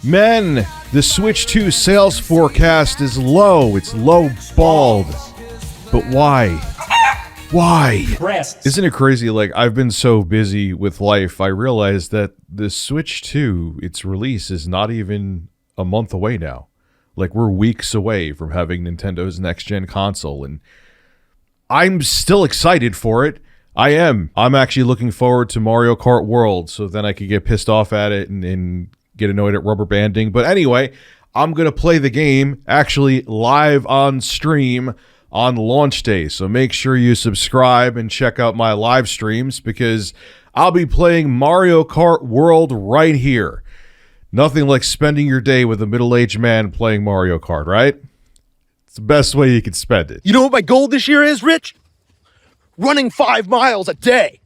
Men, the Switch 2 sales forecast is low. It's low-balled. But why? Why? Breasts. Isn't it crazy? Like, I've been so busy with life, I realized that the Switch 2, its release is not even a month away now. Like, we're weeks away from having Nintendo's next-gen console, and I'm still excited for it. I am. I'm actually looking forward to Mario Kart World, so then I could get pissed off at it and get annoyed at rubber banding. But anyway, I'm going to play the game actually live on stream on launch day. So make sure you subscribe and check out my live streams because I'll be playing Mario Kart World right here. Nothing like spending your day with a middle-aged man playing Mario Kart, right? It's the best way you can spend it. You know what my goal this year is, Rich? Running 5 miles a day.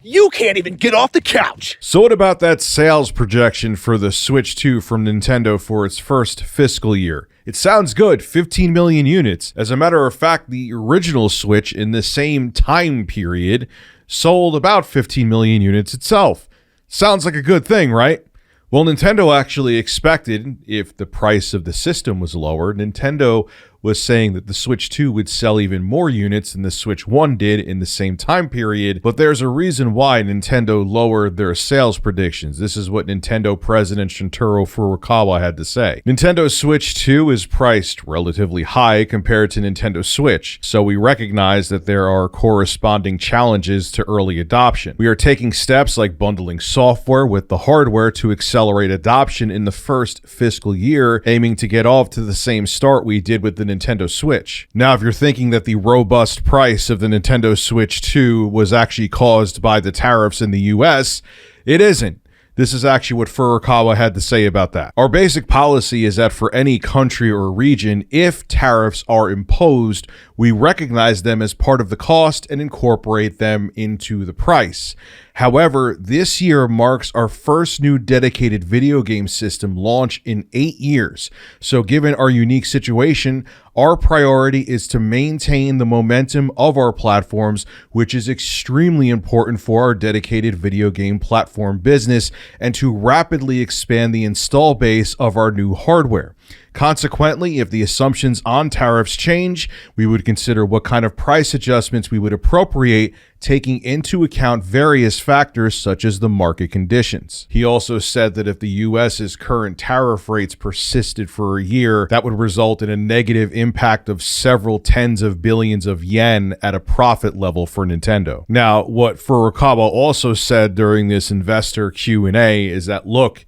You can't even get off the couch. So what about that sales projection for the Switch 2 from Nintendo for its first fiscal year? It sounds good, 15 million units. As a matter of fact, the original Switch in the same time period sold about 15 million units itself. Sounds like a good thing, right? Well, Nintendo actually expected, if the price of the system was lower, Nintendo was saying that the Switch 2 would sell even more units than the Switch 1 did in the same time period, but there's a reason why Nintendo lowered their sales predictions. This is what Nintendo President Shuntaro Furukawa had to say. Nintendo Switch 2 is priced relatively high compared to Nintendo Switch, so we recognize that there are corresponding challenges to early adoption. We are taking steps like bundling software with the hardware to accelerate adoption in the first fiscal year, aiming to get off to the same start we did with the Nintendo Switch. Now, if you're thinking that the robust price of the Nintendo Switch 2 was actually caused by the tariffs in the US, it isn't. This is actually what Furukawa had to say about that. Our basic policy is that for any country or region, if tariffs are imposed, we recognize them as part of the cost and incorporate them into the price. However, this year marks our first new dedicated video game system launch in 8 years. So given our unique situation, our priority is to maintain the momentum of our platforms, which is extremely important for our dedicated video game platform business, and to rapidly expand the install base of our new hardware. Consequently, if the assumptions on tariffs change, we would consider what kind of price adjustments we would appropriate, taking into account various factors such as the market conditions. He also said that if the US's current tariff rates persisted for a year, that would result in a negative impact of several tens of billions of yen at a profit level for Nintendo. Now, what Furukawa also said during this investor Q&A is that, look,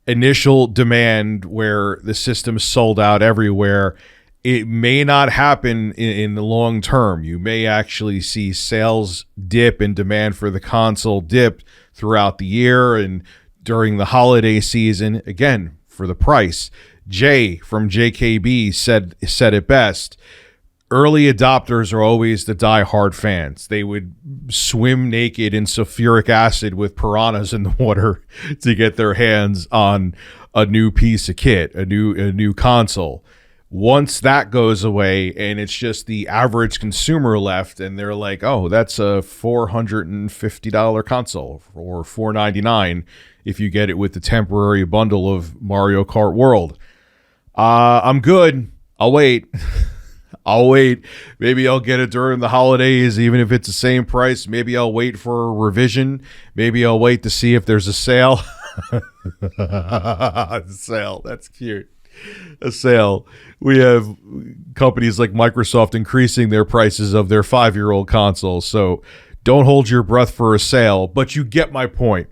initial demand where the system sold out everywhere, it may not happen in the long term. You may actually see sales dip and demand for the console dip throughout the year and during the holiday season, again, for the price. Jay from JKB said it best. Early adopters are always the die-hard fans. They would swim naked in sulfuric acid with piranhas in the water to get their hands on a new piece of kit, a new console. Once that goes away and it's just the average consumer left and they're like, oh, that's a $450 console or $499 if you get it with the temporary bundle of Mario Kart World. I'm good. I'll wait. I'll wait. Maybe I'll get it during the holidays, even if it's the same price. Maybe I'll wait for a revision. Maybe I'll wait to see if there's a sale. Sale. That's cute. A sale. We have companies like Microsoft increasing their prices of their 5-year-old consoles. So don't hold your breath for a sale, but you get my point.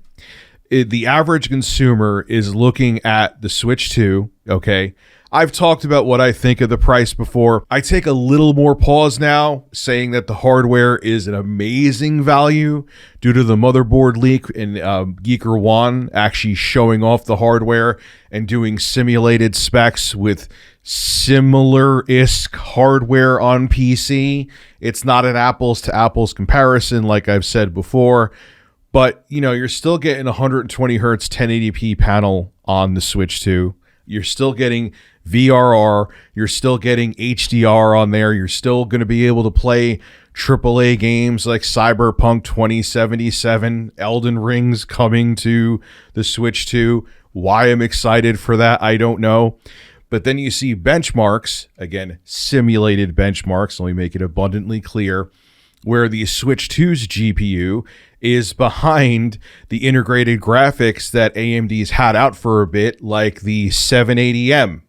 The average consumer is looking at the Switch 2, okay? I've talked about what I think of the price before. I take a little more pause now, saying that the hardware is an amazing value due to the motherboard leak and Geeker One actually showing off the hardware and doing simulated specs with similar-isk hardware on PC. It's not an apples-to-apples comparison like I've said before, but you know, you're still getting 120 hertz 1080p panel on the Switch 2. You're still getting VRR. You're still getting HDR on there. You're still going to be able to play AAA games like Cyberpunk 2077, Elden Ring's coming to the Switch 2. Why I'm excited for that, I don't know. But then you see benchmarks, again, simulated benchmarks, let me make it abundantly clear, where the Switch 2's GPU is behind the integrated graphics that AMD's had out for a bit, like the 780M,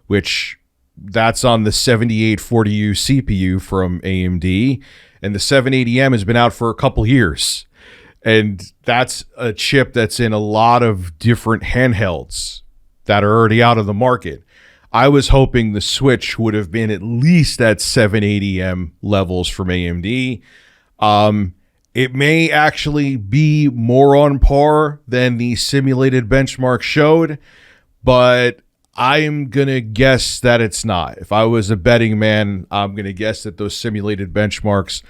which that's on the 7840U CPU from AMD, and the 780M has been out for a couple years. And that's a chip that's in a lot of different handhelds that are already out of the market. I was hoping the Switch would have been at least at 780M levels from AMD. It may actually be more on par than the simulated benchmark showed, but I'm going to guess that it's not. If I was a betting man, I'm going to guess that those simulated benchmarks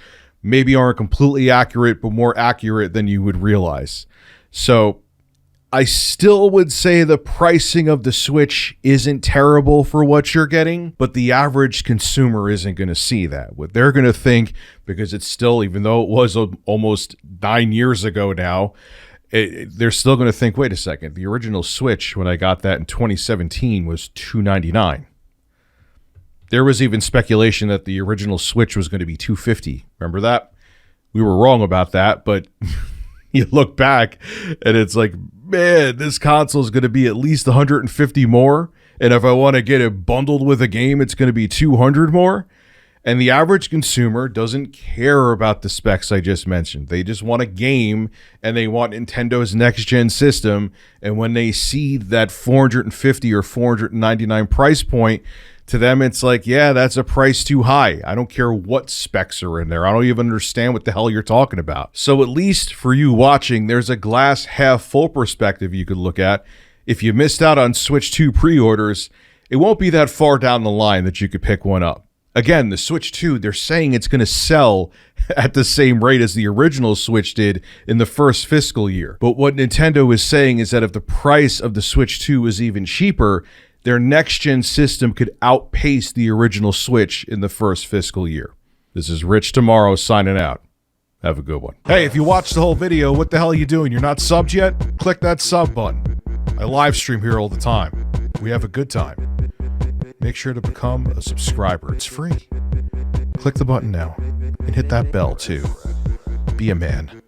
maybe aren't completely accurate, but more accurate than you would realize. So I still would say the pricing of the Switch isn't terrible for what you're getting, but the average consumer isn't going to see that. What they're going to think, because it's still, even though it was almost 9 years ago now, they're still going to think, wait a second, the original Switch, when I got that in 2017, was $299. There was even speculation that the original Switch was going to be $250. Remember that? We were wrong about that, but you look back and it's like, man, this console is going to be at least $150 more. And if I want to get it bundled with a game, it's going to be $200 more. And the average consumer doesn't care about the specs I just mentioned. They just want a game and they want Nintendo's next-gen system. And when they see that $450 or $499 price point, to them, it's like, yeah, that's a price too high. I don't care what specs are in there. I don't even understand what the hell you're talking about. So at least for you watching, there's a glass half full perspective you could look at. If you missed out on Switch 2 pre-orders, it won't be that far down the line that you could pick one up. Again, the Switch 2, they're saying it's going to sell at the same rate as the original Switch did in the first fiscal year. But what Nintendo is saying is that if the price of the Switch 2 is even cheaper, their next-gen system could outpace the original Switch in the first fiscal year. This is Rich Tomorrow signing out. Have a good one. Hey, if you watched the whole video, what the hell are you doing? You're not subbed yet? Click that sub button. I live stream here all the time. We have a good time. Make sure to become a subscriber. It's free. Click the button now and hit that bell too. Be a man.